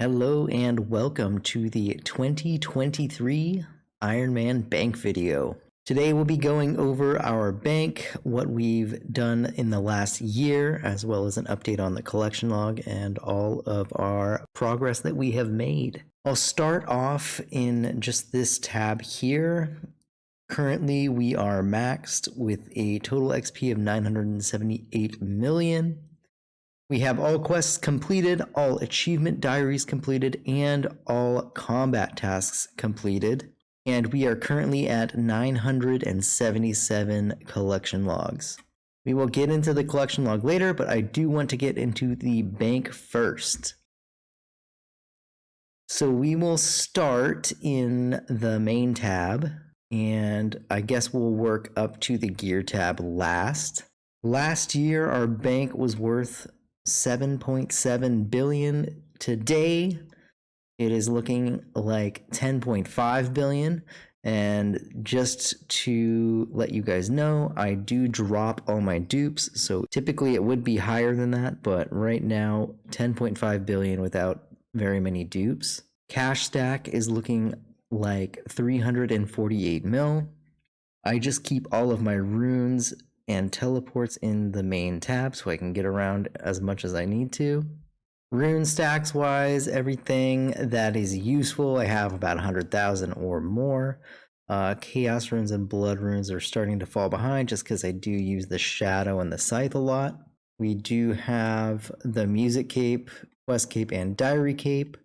Hello and welcome to the 2023 Ironman bank video. Today we'll be going over our bank, what we've done in the last year, as well as an update on the collection log and all of our progress that we have made. I'll start off in just this tab here. Currently we are maxed with a total XP of 978 million. We have all quests completed, all achievement diaries completed, and all combat tasks completed. And we are currently at 977 collection logs. We will get into the collection log later, but I do want to get into the bank first. So we will start in the main tab, and I guess we'll work up to the gear tab last. Last year, our bank was worth 7.7 billion. Today it is looking like 10.5 billion, and just to let you guys know, I do drop all my dupes, so typically it would be higher than that, but right now 10.5 billion without very many dupes. Cash stack is looking like 348 mil. I just keep all of my runes and teleports in the main tab so I can get around as much as I need to. Rune stacks wise, everything that is useful, I have about 100,000 or more. Chaos runes and blood runes are starting to fall behind just because I do use the shadow and the scythe a lot. We do have the music cape, quest cape, and diary cape.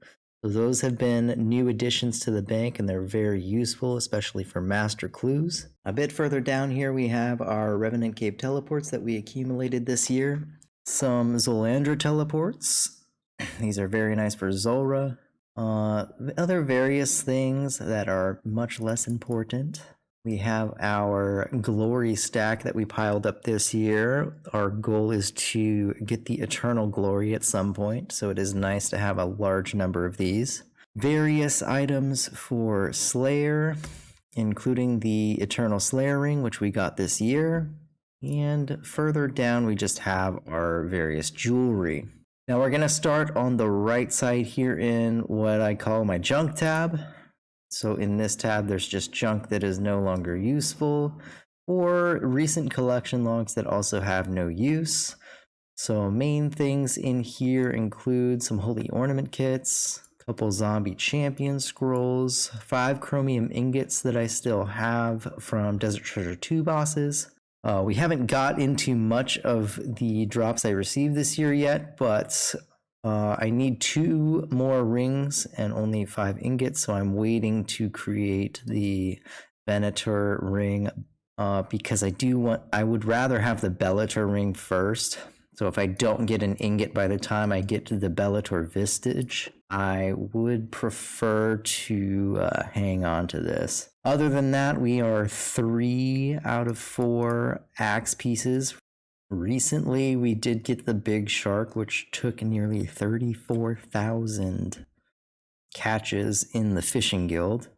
So those have been new additions to the bank, and they're very useful, especially for master clues. A bit further down here, we have our Revenant Cave teleports that we accumulated this year. Some Zolandra teleports. These are very nice for Zulrah. Other various things that are much less important. We have our glory stack that we piled up this year. Our goal is to get the eternal glory at some point, so it is nice to have a large number of these. Various items for Slayer, including the Eternal Slayer ring, which we got this year. And further down, we just have our various jewelry. Now we're going to start on the right side here in what I call my junk tab. So in this tab, there's just junk that is no longer useful, or recent collection logs that also have no use. So main things in here include some holy ornament kits, a couple zombie champion scrolls, 5 chromium ingots that I still have from Desert Treasure 2 bosses. We haven't got into much of the drops I received this year yet, but I need 2 more rings and only 5 ingots, so I'm waiting to create the Venator ring because I would rather have the Bellator ring first. So if I don't get an ingot by the time I get to the Bellator Vistage, I would prefer to hang on to this. Other than that, we are 3 out of 4 axe pieces. Recently, we did get the big shark, which took nearly 34,000 catches in the fishing guild.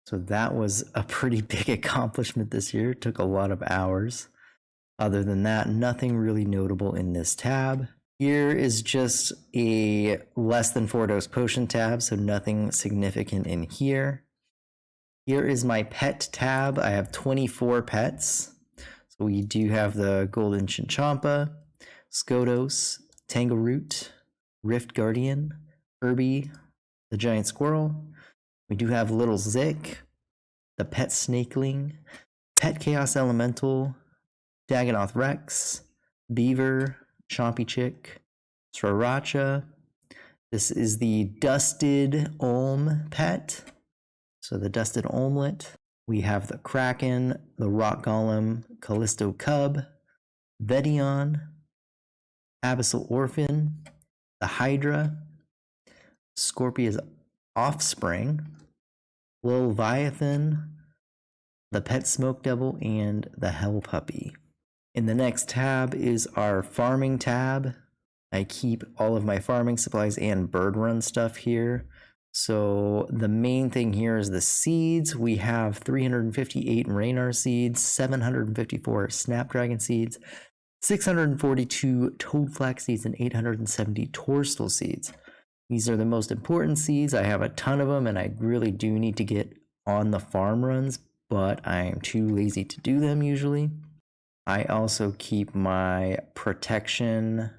So that was a pretty big accomplishment this year. It took a lot of hours. Other than that, nothing really notable in this tab. Here is just a less than 4 dose potion tab, so nothing significant in here. Here is my pet tab. I have 24 pets. So we do have the Golden Chinchampa, Skodos, Tangleroot, Rift Guardian, Herbie, the Giant Squirrel. We do have Little Zik, the Pet Snakeling, Pet Chaos Elemental, Dagonoth Rex, Beaver, Chompy Chick, Sriracha. This is the Dusted Olm pet. So the Dusted Olmlet. We have the Kraken, the Rock Golem, Callisto Cub, Vedion, Abyssal Orphan, the Hydra, Scorpia's Offspring, Leviathan, the Pet Smoke Devil, and the Hell Puppy. In the next tab is our farming tab. I keep all of my farming supplies and bird run stuff here. So the main thing here is the seeds. We have 358 Raynar seeds, 754 Snapdragon seeds, 642 Toadflax seeds, and 870 Torstal seeds. These are the most important seeds. I have a ton of them, and I really do need to get on the farm runs, but I am too lazy to do them usually. I also keep my protection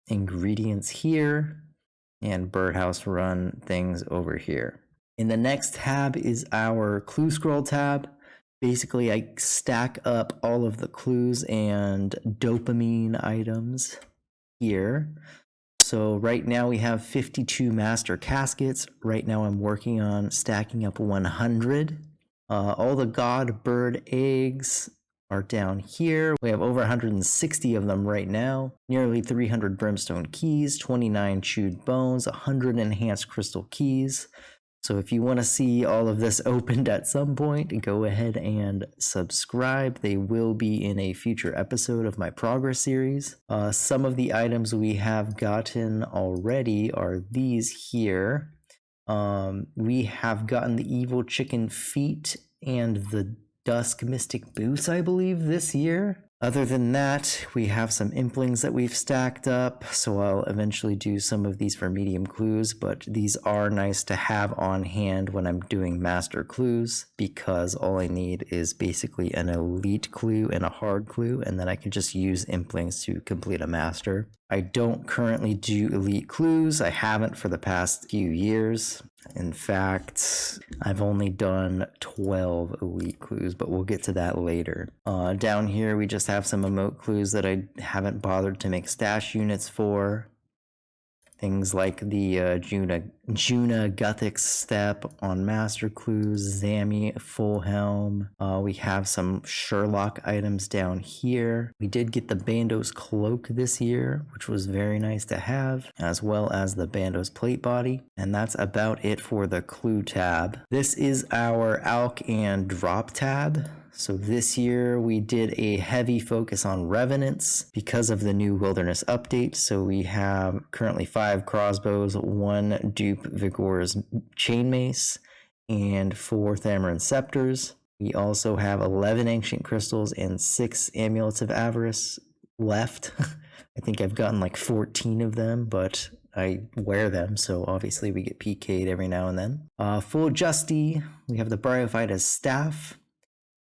ingredients here and birdhouse run things over here. In the next tab is our clue scroll tab. Basically, I stack up all of the clues and dopamine items here. So right now we have 52 master caskets. Right now I'm working on stacking up 100. All the god bird eggs are down here. We have over 160 of them right now. Nearly 300 brimstone keys, 29 chewed bones, 100 enhanced crystal keys. So if you want to see all of this opened at some point, go ahead and subscribe. They will be in a future episode of my progress series. Some of the items we have gotten already are these here. We have gotten the evil chicken feet and the dusk mystic boots, I believe, this year. Other than that, we have some implings that we've stacked up, so I'll eventually do some of these for medium clues, but these are nice to have on hand when I'm doing master clues, because all I need is basically an elite clue and a hard clue, and then I can just use implings to complete a master. I don't currently do elite clues. I haven't for the past few years. In fact, I've only done 12 elite clues, but we'll get to that later. Down here, we just have some emote clues that I haven't bothered to make stash units for. Things like the Juna Gothic Step on Master Clues, Zammy Full Helm. We have some Sherlock items down here. We did get the Bandos Cloak this year, which was very nice to have, as well as the Bandos Plate Body. And that's about it for the Clue tab. This is our Alch and Drop tab. So this year we did a heavy focus on revenants because of the new wilderness update. So we have currently 5 crossbows, 1 dupe Vigor's chain mace, and 4 Thamarin scepters. We also have 11 ancient crystals and 6 amulets of avarice left. I think I've gotten like 14 of them, but I wear them, so obviously we get PK'd every now and then. Full Justy, we have the Bryophyta's staff.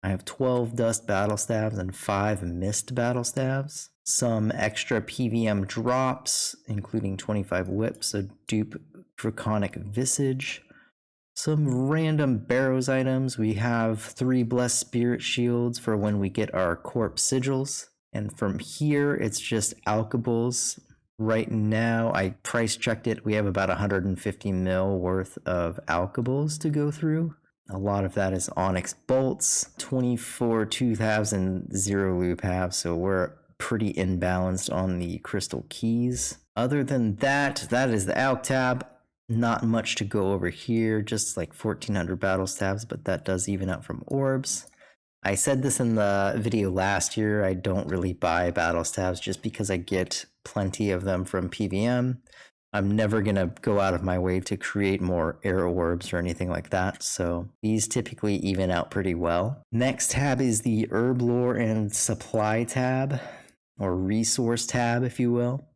I have 12 dust battle staves and 5 mist battle staves. Some extra PVM drops, including 25 whips, a dupe draconic visage. Some random barrows items. We have 3 blessed spirit shields for when we get our corpse sigils. And from here, it's just alchables. Right now, I price checked it. We have about 150 mil worth of alchables to go through. A lot of that is Onyx Bolts, 24 2000 zero loop have, so we're pretty imbalanced on the crystal keys. Other than that, that is the Alch tab. Not much to go over here, just like 1400 battle stabs, but that does even out from orbs. I said this in the video last year, I don't really buy battle stabs just because I get plenty of them from PVM. I'm never going to go out of my way to create more air orbs or anything like that, so these typically even out pretty well. Next tab is the herb lore and supply tab, or resource tab if you will.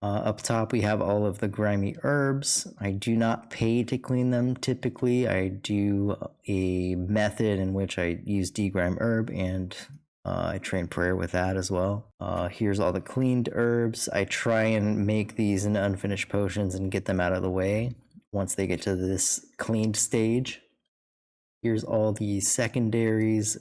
Up top we have all of the grimy herbs. I do not pay to clean them typically. I do a method in which I use degrime herb and I train prayer with that as well. Here's all the cleaned herbs. I try and make these into unfinished potions and get them out of the way once they get to this cleaned stage. Here's all the secondaries,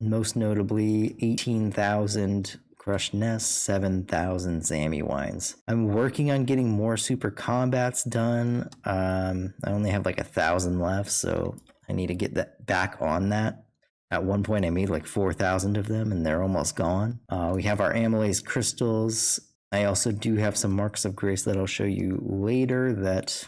most notably 18,000 crushed nests, 7,000 Zammy wines. I'm working on getting more super combats done. I only have like 1,000 left, so I need to get that back on that. At one point I made like 4,000 of them and they're almost gone. We have our amylase crystals. I also do have some marks of grace that I'll show you later that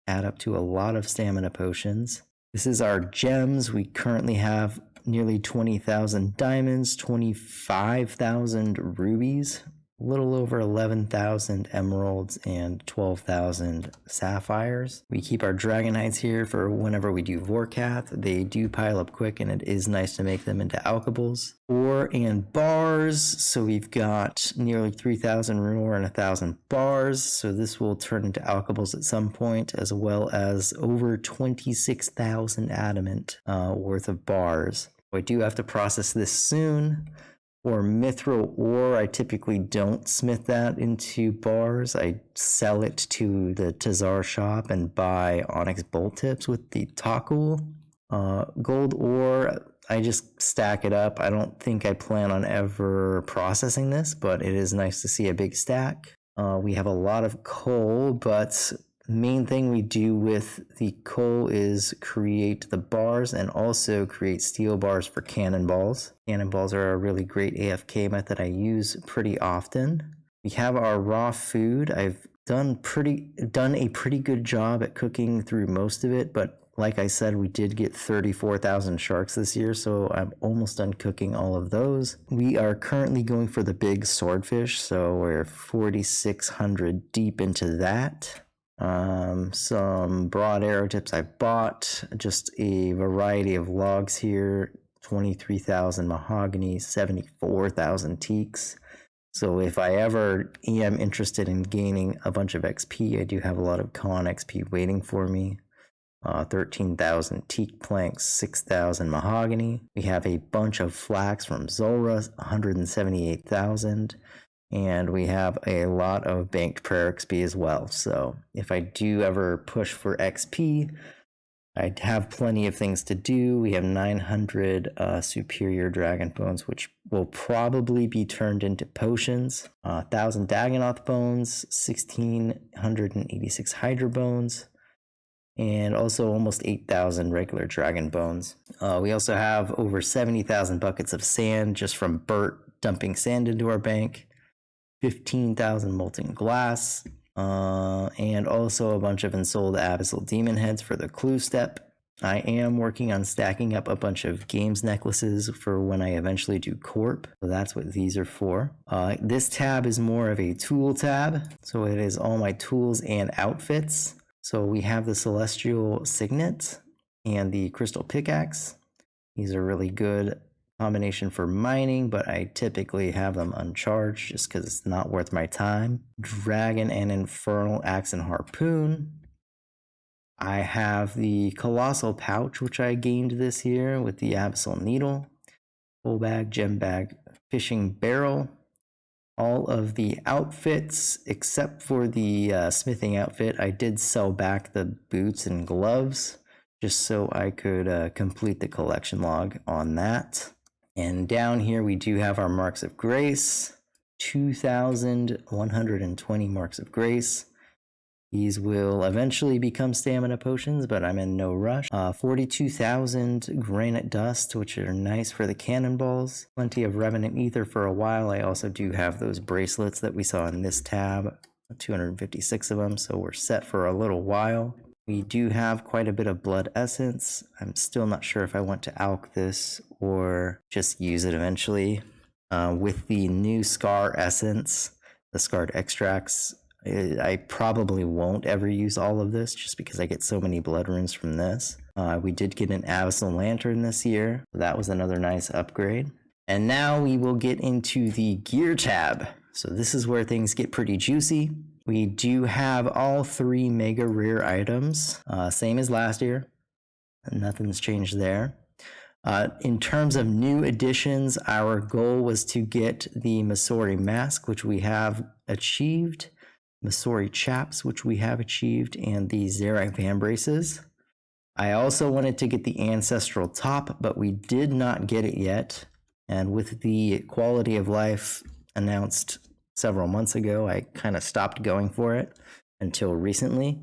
add up to a lot of stamina potions. This is our gems. We currently have nearly 20,000 diamonds, 25,000 rubies, little over 11,000 emeralds and 12,000 sapphires. We keep our Dragonites here for whenever we do Vorkath. They do pile up quick, and it is nice to make them into alkables. Ore and bars, so we've got nearly 3,000 rune ore and 1,000 bars, so this will turn into alkables at some point, as well as over 26,000 adamant worth of bars. I do have to process this soon. For mithril ore, I typically don't smith that into bars. I sell it to the Tazar shop and buy onyx bolt tips with the Takul. Gold ore, I just stack it up. I don't think I plan on ever processing this, but it is nice to see a big stack. We have a lot of coal, but main thing we do with the coal is create the bars and also create steel bars for cannonballs. Cannonballs are a really great AFK method I use pretty often. We have our raw food. I've done a pretty good job at cooking through most of it, but like I said, we did get 34,000 sharks this year, so I'm almost done cooking all of those. We are currently going for the big swordfish, so we're 4,600 deep into that. Some broad arrow tips I bought, just a variety of logs here, 23,000 mahogany, 74,000 teaks. So if I ever am interested in gaining a bunch of XP, I do have a lot of con XP waiting for me. 13,000 teak planks, 6,000 mahogany. We have a bunch of flax from Zolra, 178,000. And we have a lot of banked prayer XP as well. So if I do ever push for XP, I have plenty of things to do. We have 900 superior dragon bones, which will probably be turned into potions. 1,000 Dagonoth bones, 1,686 Hydra bones, and also almost 8,000 regular dragon bones. We also have over 70,000 buckets of sand just from Bert dumping sand into our bank. 15,000 molten glass, and also a bunch of ensouled abyssal demon heads for the clue step. I am working on stacking up a bunch of games necklaces for when I eventually do corp, so that's what these are for. This tab is more of a tool tab, so it is all my tools and outfits. So we have the celestial signet and the crystal pickaxe. These are really good combination for mining, but I typically have them uncharged just because it's not worth my time. Dragon and infernal axe and harpoon. I have the colossal pouch, which I gained this year with the abyssal needle. Full bag, gem bag, fishing barrel. All of the outfits except for the smithing outfit, I did sell back the boots and gloves just so I could complete the collection log on that. And down here we do have our marks of grace, 2,120 marks of grace. These will eventually become stamina potions, but I'm in no rush. 42,000 granite dust, which are nice for the cannonballs. Plenty of revenant ether for a while. I also do have those bracelets that we saw in this tab, 256 of them, so we're set for a little while. We do have quite a bit of blood essence. I'm still not sure if I want to alch this or just use it eventually. With the new scar essence, the scarred extracts, I probably won't ever use all of this just because I get so many blood runes from this. We did get an abyssal lantern this year. So that was another nice upgrade. And now we will get into the gear tab. So this is where things get pretty juicy. We do have all 3 mega rare items, same as last year. Nothing's changed there. In terms of new additions, our goal was to get the Masori mask, which we have achieved, Masori chaps, which we have achieved, and the Zerak van braces. I also wanted to get the ancestral top, but we did not get it yet. And with the quality of life announced several months ago, I kind of stopped going for it until recently.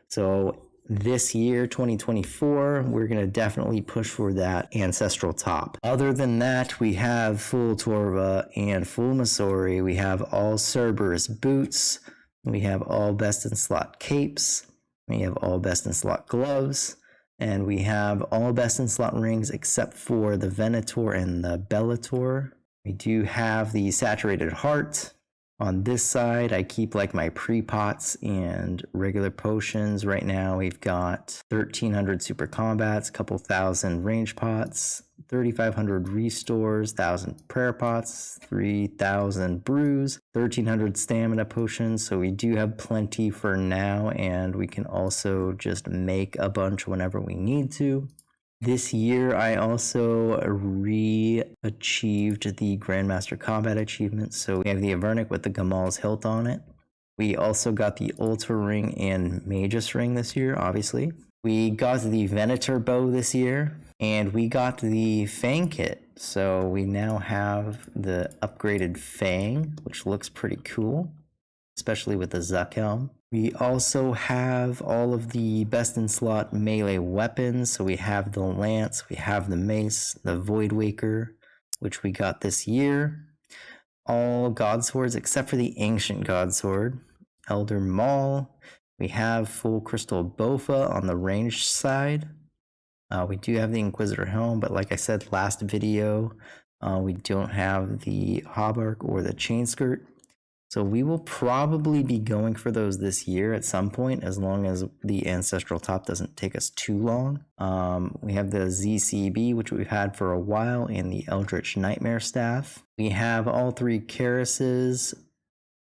So this year, 2024, we're going to definitely push for that ancestral top. Other than that, we have full Torva and full Masori. We have all Cerberus boots. We have all best in slot capes. We have all best in slot gloves. And we have all best in slot rings except for the Venator and the Bellator. We do have the saturated heart. On this side, I keep like my pre-pots and regular potions. Right now, we've got 1,300 super combats, couple thousand range pots, 3,500 restores, 1,000 prayer pots, 3,000 brews, 1,300 stamina potions. So we do have plenty for now, and we can also just make a bunch whenever we need to. This year, I also re-achieved the Grandmaster Combat achievement. So we have the Avernic with the Gamal's hilt on it. We also got the Ultra Ring and Magus Ring this year, obviously. We got the Venator bow this year, and we got the Fang kit. So we now have the upgraded Fang, which looks pretty cool, especially with the Zuck helm. We also have all of the best in slot melee weapons. So we have the lance, we have the mace, the Void Waker, which we got this year. All god swords except for the ancient god sword. Elder Maul. We have full crystal Bofa on the ranged side. We do have the Inquisitor helm, but like I said last video, we don't have the hauberk or the chain skirt. So we will probably be going for those this year at some point, as long as the Ancestral Top doesn't take us too long. We have the ZCB, which we've had for a while, and the Eldritch Nightmare Staff. We have all three Karases,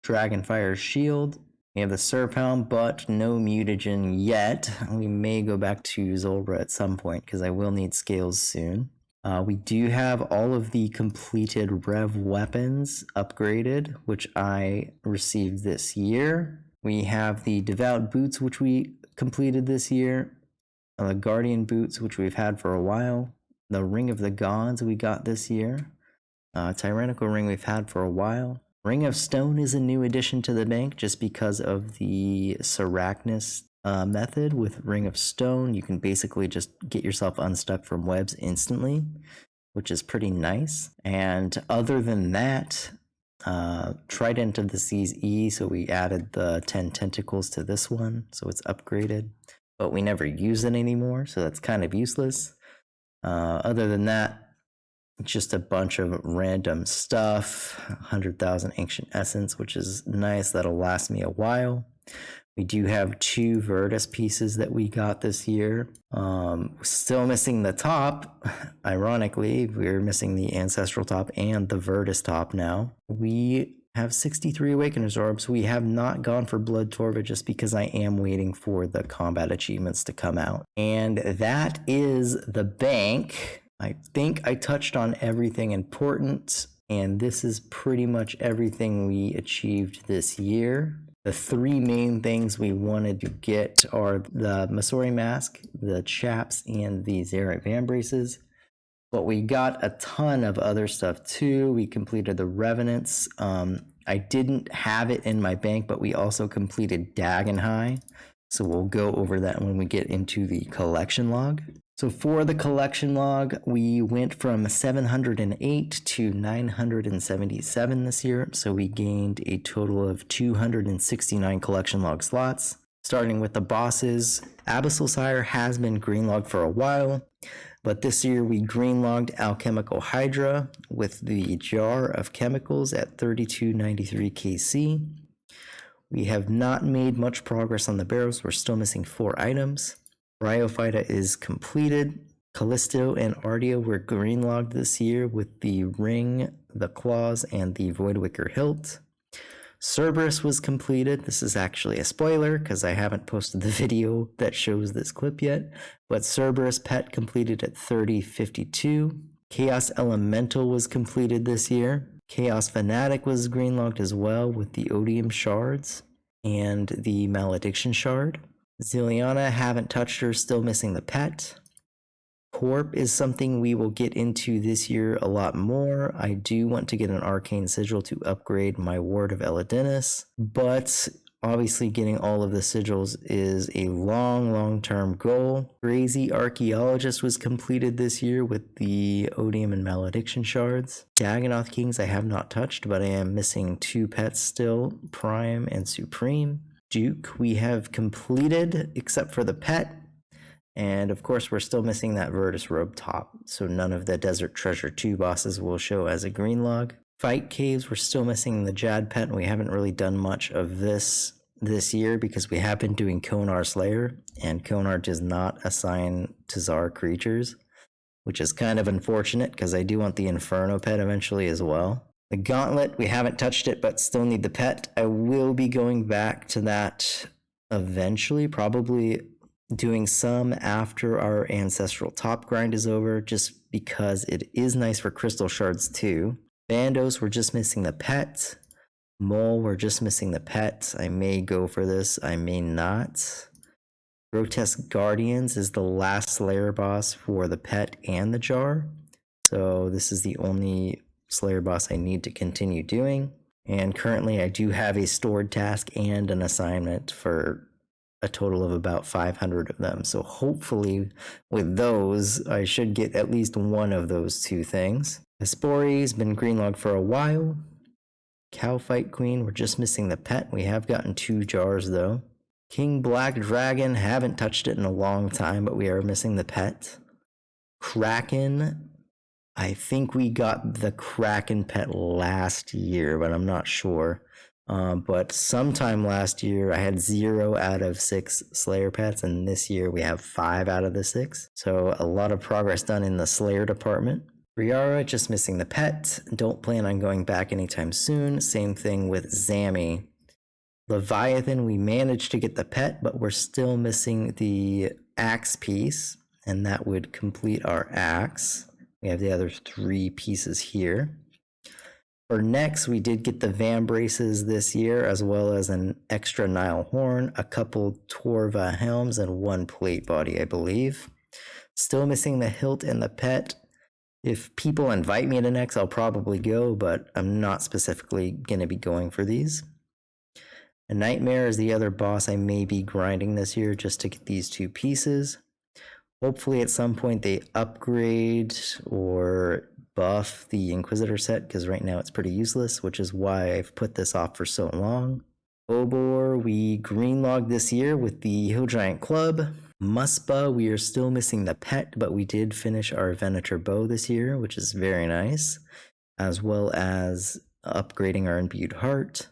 Dragonfire Shield. We have the Serp Helm, but no mutagen yet. We may go back to Zulbra at some point, because I will need scales soon. We do have all of the completed Rev weapons upgraded, which I received this year. We have the Devout Boots, which we completed this year. The Guardian Boots, which we've had for a while. The Ring of the Gods we got this year. Tyrannical Ring we've had for a while. Ring of Stone is a new addition to the bank just because of the Sarachnis method with Ring of Stone. You can basically just get yourself unstuck from webs instantly, which is pretty nice. And other than that, Trident of the Seas E, so we added the 10 tentacles to this one, so it's upgraded, but we never use it anymore, so that's kind of useless. Other than that, just a bunch of random stuff. 100,000 Ancient Essence, which is nice. That'll last me a while. We do have 2 Virtus pieces that we got this year. Still missing the top. Ironically, we're missing the Ancestral Top and the Virtus Top now. We have 63 Awakener's Orbs. We have not gone for Blood Torva just because I am waiting for the combat achievements to come out. And that is the bank. I think I touched on everything important, and this is pretty much everything we achieved this year. The 3 main things we wanted to get are the Masori Mask, the Chaps, and the Zerite Vambraces. But we got a ton of other stuff too. We completed the Revenants. I didn't have it in my bank, but we also completed Dagon High. So we'll go over that when we get into the collection log. So for the collection log, we went from 708 to 977 this year. So we gained a total of 269 collection log slots. Starting with the bosses, Abyssal Sire has been greenlogged for a while, but this year we greenlogged Alchemical Hydra with the jar of chemicals at 3293 KC. We have not made much progress on the barrels. We're still missing 4 items. Bryophyta is completed. Callisto and Ardia were greenlogged this year with the ring, the claws, and the Voidwicker hilt. Cerberus was completed. This is actually a spoiler because I haven't posted the video that shows this clip yet, but Cerberus pet completed at 3052. Chaos Elemental was completed this year. Chaos Fanatic was greenlogged as well with the Odium shards and the Malediction shard. Ziliana, haven't touched her, still missing the pet. Corp is something we will get into this year a lot more. I do want to get an Arcane Sigil to upgrade my Ward of Elidinus, but obviously getting all of the sigils is a long-term goal. Crazy Archaeologist was completed this year with the Odium and Malediction shards. Dagonoth Kings I have not touched, but I am missing 2 pets still, Prime and Supreme. Duke we have completed except for the pet, and of course we're still missing that Virtus robe top, so none of the Desert Treasure 2 bosses will show as a green log. Fight caves, we're still missing the Jad pet, and we haven't really done much of this year because we have been doing Konar Slayer, and Konar does not assign to Tsar creatures, which is kind of unfortunate because I do want the Inferno pet eventually as well. The Gauntlet, we haven't touched it, but still need the pet. I will be going back to that eventually, probably doing some after our Ancestral Top grind is over, just because it is nice for Crystal Shards too. Bandos, we're just missing the pet. Mole, we're just missing the pet. I may go for this, I may not. Grotesque Guardians is the last Slayer boss for the pet and the jar. So this is the only Slayer boss I need to continue doing. And currently I do have a stored task and an assignment for a total of about 500 of them. So hopefully with those, I should get at least one of those two things. Hespori's been greenlogged for a while. Cow Fight Queen, we're just missing the pet. We have gotten 2 jars though. King Black Dragon, haven't touched it in a long time, but we are missing the pet. Kraken, I think we got the Kraken pet last year, but I'm not sure. But sometime last year, I had 0 out of 6 Slayer pets, and this year we have 5 out of the 6. So a lot of progress done in the Slayer department. Briara, just missing the pet. Don't plan on going back anytime soon. Same thing with Zammy. Leviathan, we managed to get the pet, but we're still missing the axe piece, and that would complete our axe. We have the other 3 pieces here. For next, we did get the Vambraces this year, as well as an extra Nile horn, a couple Torva helms, and 1 plate body, I believe. Still missing the hilt and the pet. If people invite me to next, I'll probably go, but I'm not specifically going to be going for these. A Nightmare is the other boss I may be grinding this year just to get these 2 pieces. Hopefully at some point they upgrade or buff the Inquisitor set, because right now it's pretty useless, which is why I've put this off for so long. Obor, we greenlogged this year with the Hill Giant Club. Muspa, we are still missing the pet, but we did finish our Venator bow this year, which is very nice, as well as upgrading our Imbued Heart.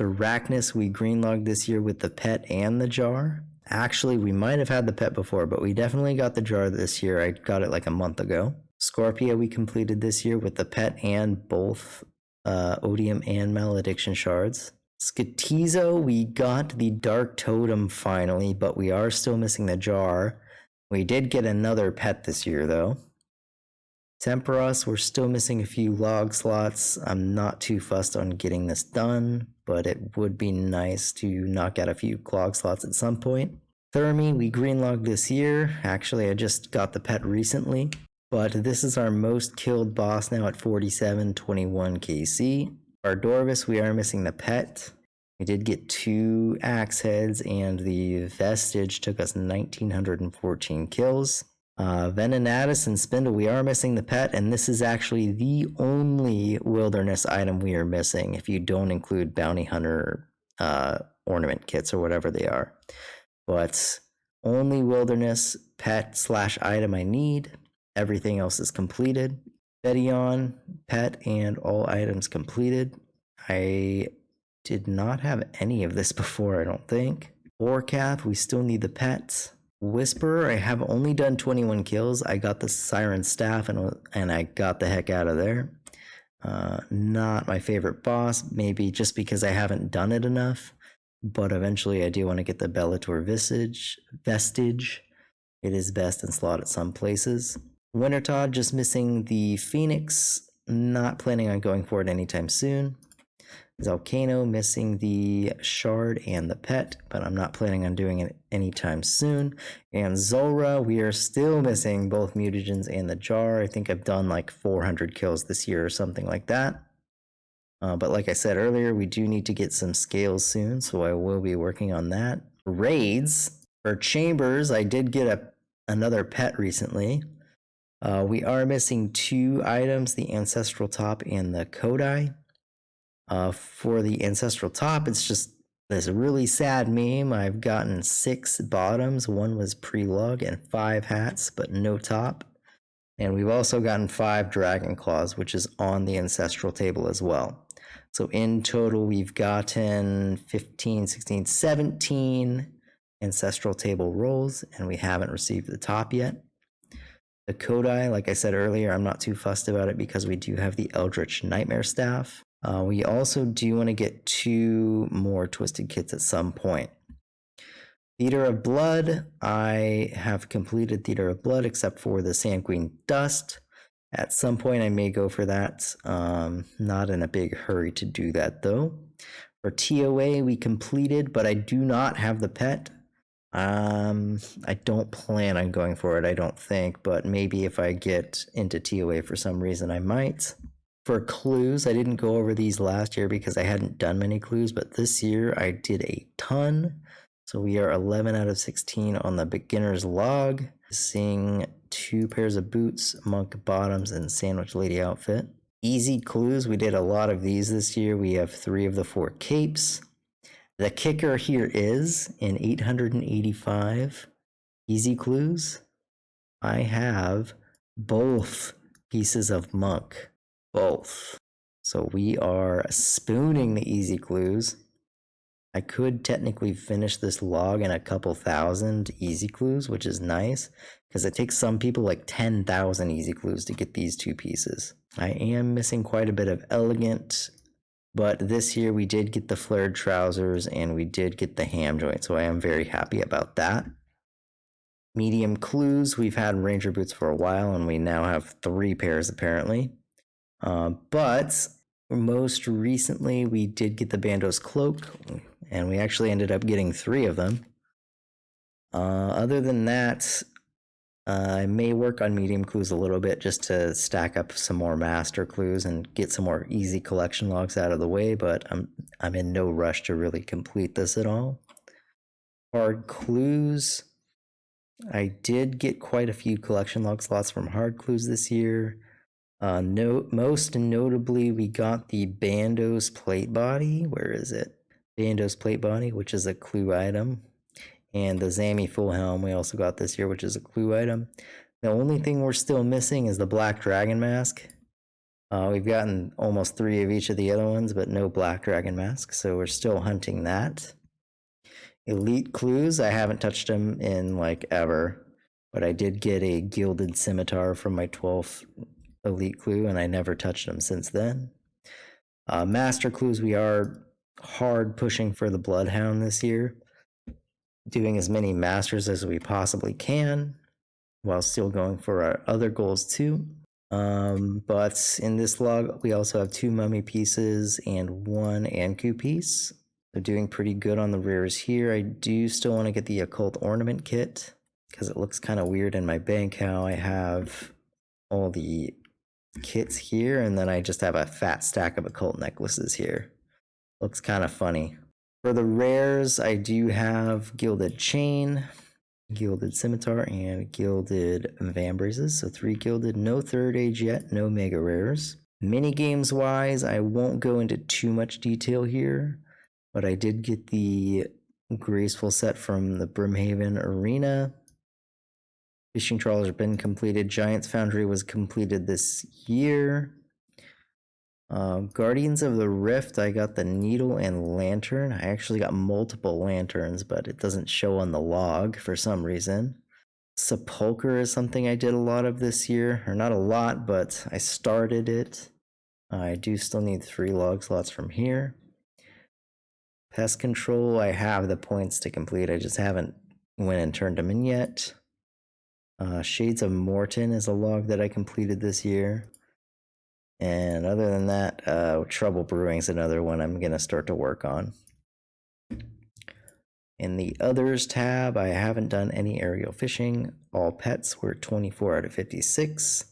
Arachnus, we greenlogged this year with the pet and the jar. Actually, we might have had the pet before, but we definitely got the jar this year. I got it like a month ago. Scorpia, we completed this year with the pet and both Odium and Malediction shards. Skatizo, we got the Dark Totem finally, but we are still missing the jar. We did get another pet this year, though. Temperos, we're still missing a few log slots. I'm not too fussed on getting this done, but it would be nice to knock out a few clog slots at some point. Thermi, we greenlogged this year. Actually, I just got the pet recently, but this is our most killed boss now at 4721 KC. Ardorvis, we are missing the pet. We did get 2 axe heads, and the Vestige took us 1914 kills. Venenatus and Spindle, we are missing the pet, and this is actually the only wilderness item we are missing if you don't include bounty hunter ornament kits or whatever they are. But only wilderness pet / item I need. Everything else is completed. Fedion, pet, and all items completed. I did not have any of this before, I don't think. Orcath, we still need the pets. Whisperer, I have only done 21 kills. I got the Siren Staff and I got the heck out of there. Not my favorite boss, maybe just because I haven't done it enough. But eventually I do want to get the Bellator Vestige. It is best in slot at some places. Wintertod, just missing the Phoenix. Not planning on going for it anytime soon. Zalcano, missing the shard and the pet, but I'm not planning on doing it anytime soon. And Zulra, we are still missing both mutagens and the jar. I think I've done like 400 kills this year or something like that. But like I said earlier, we do need to get some scales soon, so I will be working on that. Raids, for Chambers, I did get another pet recently. We are missing 2 items, the Ancestral Top and the Kodai. For the Ancestral Top, it's just this really sad meme. I've gotten 6 bottoms, 1 was pre-log, and 5 hats, but no top. And we've also gotten 5 dragon claws, which is on the ancestral table as well. So in total, we've gotten 15, 16, 17 ancestral table rolls, and we haven't received the top yet. The Kodai, like I said earlier, I'm not too fussed about it because we do have the Eldritch Nightmare Staff. We also do want to get 2 more Twisted Kits at some point. Theater of Blood, I have completed Theater of Blood except for the Sand Queen Dust. At some point I may go for that. Not in a big hurry to do that though. For TOA we completed, but I do not have the pet. I don't plan on going for it, I don't think, but maybe if I get into TOA for some reason I might. For clues, I didn't go over these last year because I hadn't done many clues, but this year I did a ton. So we are 11 out of 16 on the beginner's log, seeing 2 pairs of boots, monk bottoms, and sandwich lady outfit. Easy clues, we did a lot of these this year. We have 3 of the 4 capes. The kicker here is, in 885 easy clues, I have both pieces of monk. Both. So we are spooning the easy clues. I could technically finish this log in a couple thousand easy clues, which is nice, because it takes some people like 10,000 easy clues to get these 2 pieces. I am missing quite a bit of elegant, but this year we did get the flared trousers and we did get the ham joint, so I am very happy about that. Medium clues, we've had ranger boots for a while and we now have 3 pairs apparently. But most recently we did get the Bando's cloak, and we actually ended up getting 3 of them. Other than that, I may work on medium clues a little bit just to stack up some more master clues and get some more easy collection logs out of the way, but I'm in no rush to really complete this at all. Hard clues, I did get quite a few collection log slots from hard clues this year. Most notably, we got the Bando's plate body. Where is it? Bando's plate body, which is a clue item. And the Zami full helm we also got this year, which is a clue item. The only thing we're still missing is the Black Dragon mask. We've gotten almost 3 of each of the other ones, but no Black Dragon mask, so we're still hunting that. Elite clues, I haven't touched them in like ever, but I did get a Gilded Scimitar from my 12th elite clue, and I never touched them since then. Master clues, we are hard pushing for the Bloodhound this year, doing as many masters as we possibly can, while still going for our other goals too. But in this log, we also have 2 mummy pieces and 1 Anku piece. They're doing pretty good on the rares here. I do still want to get the occult ornament kit because it looks kind of weird in my bank how I have all the kits here and then I just have a fat stack of occult necklaces here. Looks kind of funny. For the rares, I do have Gilded Chain, Gilded Scimitar, and Gilded Vambraces. So 3 gilded, no third age yet, no mega rares. Minigames wise, I won't go into too much detail here, but I did get the graceful set from the Brimhaven Arena. Fishing trawlers have been completed. Giant's Foundry was completed this year. Guardians of the Rift, I got the needle and lantern. I actually got multiple lanterns, but it doesn't show on the log for some reason. Sepulcher is something I did a lot of this year, or not a lot, but I started it. I do still need 3 log slots from here. Pest Control, I have the points to complete. I just haven't went and turned them in yet. Shades of Morton is a log that I completed this year. And other than that, Trouble Brewing is another one I'm going to start to work on. In the Others tab, I haven't done any aerial fishing. All pets were 24 out of 56.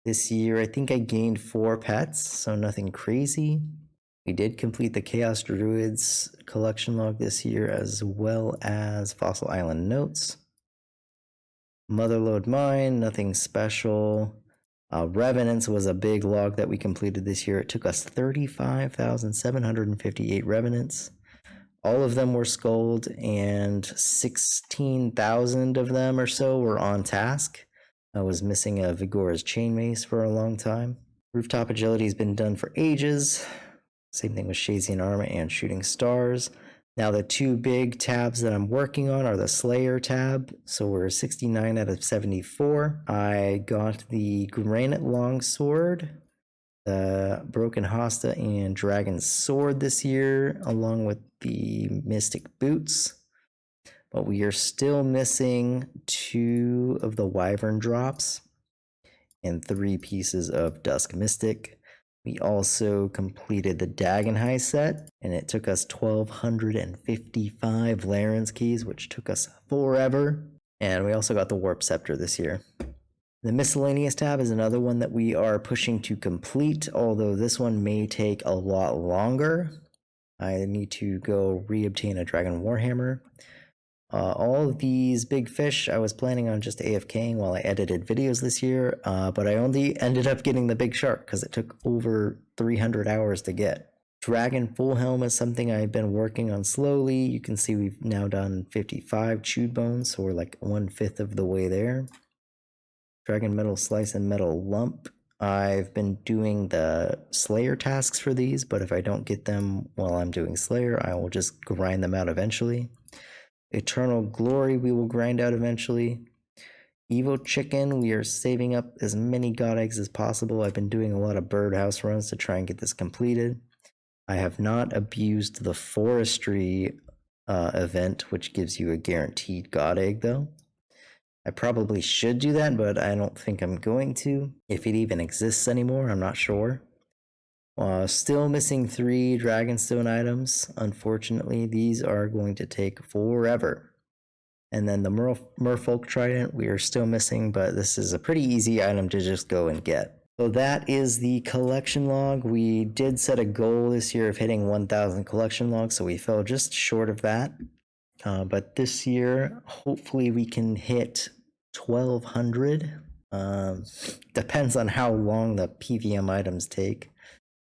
This year, I think I gained 4 pets, so nothing crazy. We did complete the Chaos Druids collection log this year, as well as Fossil Island Notes. Motherlode Mine, nothing special. Revenants was a big log that we completed this year. It took us 35,758 Revenants. All of them were skulled, and 16,000 of them or so were on task. I was missing a Vigora's chain mace for a long time. Rooftop agility has been done for ages. Same thing with Shazian armor and shooting stars. Now the two big tabs that I'm working on are the Slayer tab. So we're 69 out of 74. I got the Granite Longsword, the Broken Hosta, and Dragon Sword this year, along with the Mystic Boots. But we are still missing 2 of the Wyvern drops and 3 pieces of Dusk Mystic. We also completed the Dagonhai set, and it took us 1,255 Laren's keys, which took us forever. And we also got the Warp Scepter this year. The Miscellaneous tab is another one that we are pushing to complete, although this one may take a lot longer. I need to go re-obtain a Dragon Warhammer. All of these big fish, I was planning on just AFKing while I edited videos this year, but I only ended up getting the big shark because it took over 300 hours to get. Dragon Full Helm is something I've been working on slowly. You can see we've now done 55 chewed bones, so we're like 1/5 of the way there. Dragon Metal Slice and Metal Lump. I've been doing the Slayer tasks for these, but if I don't get them while I'm doing Slayer, I will just grind them out eventually. Eternal Glory we will grind out eventually. Evo Chicken, we are saving up as many god eggs as possible. I've been doing a lot of birdhouse runs to try and get this completed. I have not abused the forestry event, which gives you a guaranteed god egg though. I probably should do that, but I don't think I'm going to. If it even exists anymore, I'm not sure. Still missing 3 Dragonstone items. Unfortunately, these are going to take forever. And then the Merfolk Trident, we are still missing, but this is a pretty easy item to just go and get. So that is the collection log. We did set a goal this year of hitting 1,000 collection logs, so we fell just short of that. But this year, hopefully we can hit 1,200. Depends on how long the PVM items take,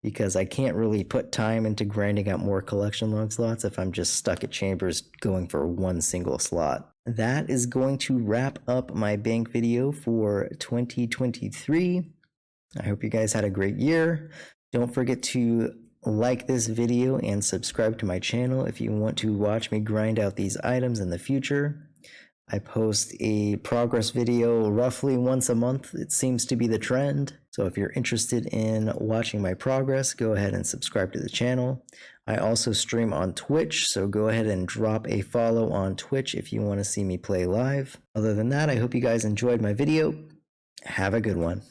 because I can't really put time into grinding out more collection log slots if I'm just stuck at chambers going for one single slot. That is going to wrap up my bank video for 2023. I hope you guys had a great year. Don't forget to like this video and subscribe to my channel if you want to watch me grind out these items in the future. I post a progress video roughly once a month. It seems to be the trend. So if you're interested in watching my progress, go ahead and subscribe to the channel. I also stream on Twitch, so go ahead and drop a follow on Twitch if you want to see me play live. Other than that, I hope you guys enjoyed my video. Have a good one.